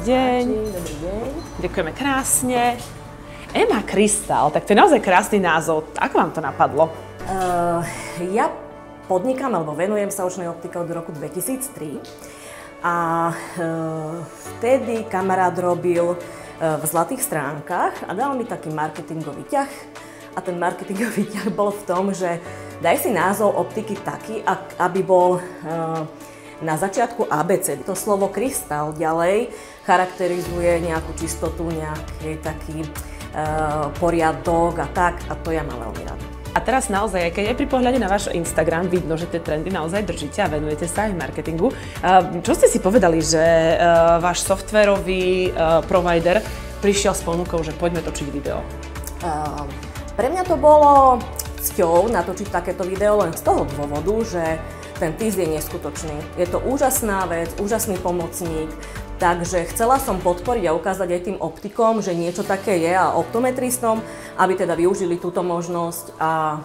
deň. Dobrý deň. Ďakujeme krásne. Ema Krystal, tak to je naozaj krásny názov. Ako vám to napadlo? Ja podnikám alebo venujem sa očnej optike od roku 2003 a vtedy kamarát robil v Zlatých stránkach a dal mi taký marketingový ťah a ten marketingový ťah bol v tom, že daj si názov optiky taký, aby bol na začiatku ABC. To slovo krystal ďalej charakterizuje nejakú čistotu, nejaký taký poriadok a tak, a to ja mám veľmi rada. A teraz naozaj, keď aj pri pohľade na váš Instagram vidno, že tie trendy naozaj držíte a venujete sa aj marketingu. Čo ste si povedali, že váš softwarový provider prišiel s ponukou, že poďme točiť video? Pre mňa to bolo cťou natočiť takéto video len z toho dôvodu, že ten TIS je neskutočný. Je to úžasná vec, úžasný pomocník, takže chcela som podporiť a ukázať aj tým optikom, že niečo také je a optometristom, aby teda využili túto možnosť a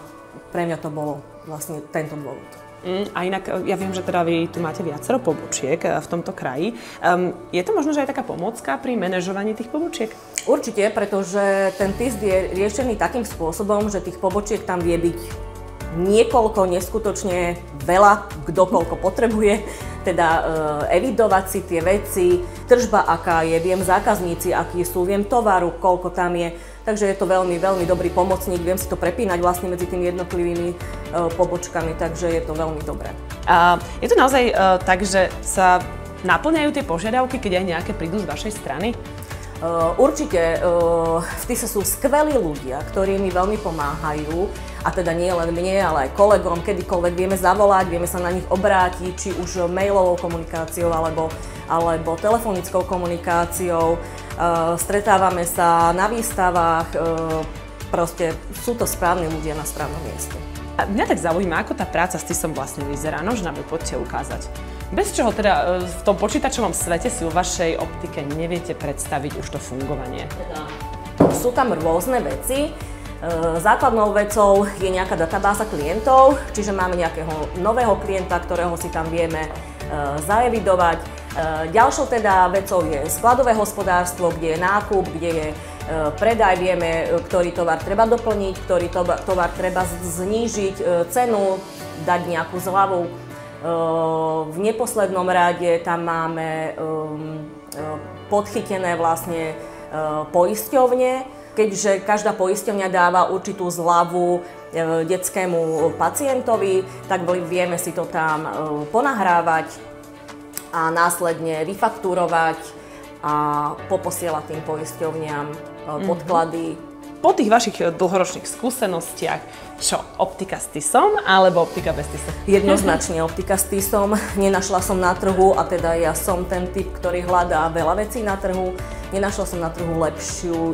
pre mňa to bolo vlastne tento dôvod. A inak, ja viem, že teda vy tu máte viacero pobočiek v tomto kraji. Je to možno, že aj taká pomôcka pri manažovaní tých pobočiek? Určite, pretože ten TIS je riešený takým spôsobom, že tých pobočiek tam vie byť niekoľko, neskutočne veľa, kto koľko potrebuje, teda evidovať si tie veci, tržba aká je, viem zákazníci akí sú, viem tovaru, koľko tam je, takže je to veľmi, veľmi dobrý pomocník, viem si to prepínať vlastne medzi tými jednotlivými pobočkami, takže je to veľmi dobré. Je to naozaj tak, že sa naplňajú tie požiadavky, keď aj nejaké prídu z vašej strany? Určite, v TISe sú skvelí ľudia, ktorí mi veľmi pomáhajú, a teda nie len mne, ale aj kolegom, kedykoľvek vieme zavolať, vieme sa na nich obrátiť, či už mailovou komunikáciou alebo telefonickou komunikáciou. Stretávame sa na výstavách, proste sú to správni ľudia na správnom mieste. A mňa tak zaujíma, ako tá práca s TISom vlastne vyzerá, no, že nám ju poďte ukázať. Bez čoho teda v tom počítačovom svete si vo vašej optike neviete predstaviť už to fungovanie? Sú tam rôzne veci. Základnou vecou je nejaká databáza klientov, čiže máme nejakého nového klienta, ktorého si tam vieme zaevidovať. Ďalšou teda vecou je skladové hospodárstvo, kde je nákup, kde je predaj, vieme, ktorý tovar treba doplniť, ktorý tovar treba znížiť cenu, dať nejakú zľavu. V neposlednom rade tam máme podchytené vlastne poisťovne, keďže každá poisťovňa dáva určitú zľavu detskému pacientovi, tak vieme si to tam ponahrávať a následne vyfaktúrovať a poposielať tým poisťovňam podklady. Po tých vašich dlhoročných skúsenostiach, čo, optika s TISom alebo optika bez TISu? Jednoznačne optika s TISom. Nenašla som na trhu, a teda ja som ten typ, ktorý hľadá veľa vecí na trhu. Nenašla som na trhu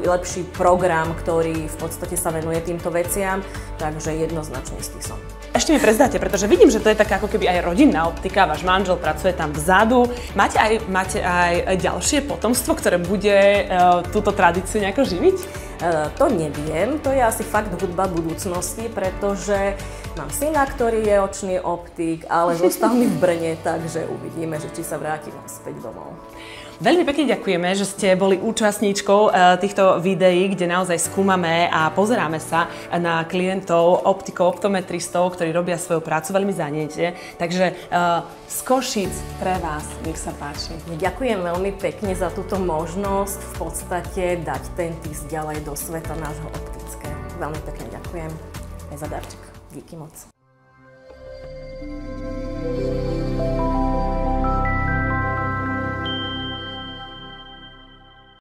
lepší program, ktorý v podstate sa venuje týmto veciam, takže jednoznačne s TISom. Ešte mi prezdáte, pretože vidím, že to je taká ako keby aj rodinná optika, váš manžel pracuje tam vzadu. Máte aj ďalšie potomstvo, ktoré bude túto tradíciu nejako živiť? To neviem, to je asi fakt hudba budúcnosti, pretože mám syna, ktorý je očný optik, ale zostal mi v Brne, takže uvidíme, že či sa vrátim späť domov. Veľmi pekne ďakujeme, že ste boli účastníčkou týchto videí, kde naozaj skúmame a pozeráme sa na klientov, optikov, optometristov, ktorí robia svoju prácu, veľmi zaniete. Takže z Košíc pre vás, nech sa páči. Ďakujem veľmi pekne za túto možnosť v podstate dať ten TIS ďalej do sveta nášho optického. Veľmi pekne ďakujem aj za darček. Díky moc.